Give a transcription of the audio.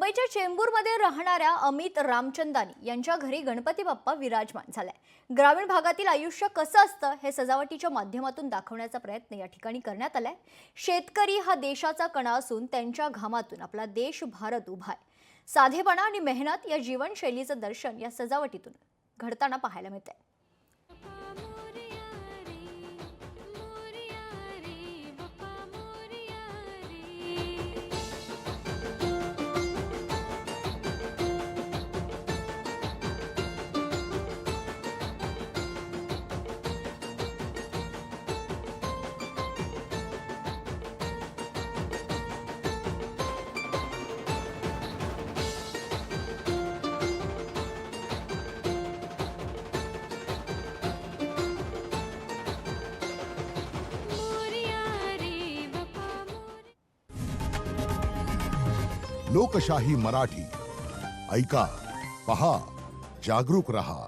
मुंबईच्या चेंबूरमध्ये राहणाऱ्या अमित रामचंदानी यांच्या घरी गणपती बाप्पा विराजमान झालाय। ग्रामीण भागातील आयुष्य कसं असतं हे सजावटीच्या माध्यमातून दाखवण्याचा प्रयत्न या ठिकाणी करण्यात आलाय। शेतकरी हा देशाचा कणा असून त्यांच्या घामातून आपला देश भारत उभा आहे। साधेपणा आणि मेहनत या जीवनशैलीचं दर्शन या सजावटीतून घडताना पाहायला मिळतंय। लोकशाही मराठी ऐका, पहा, जागरूक रहा।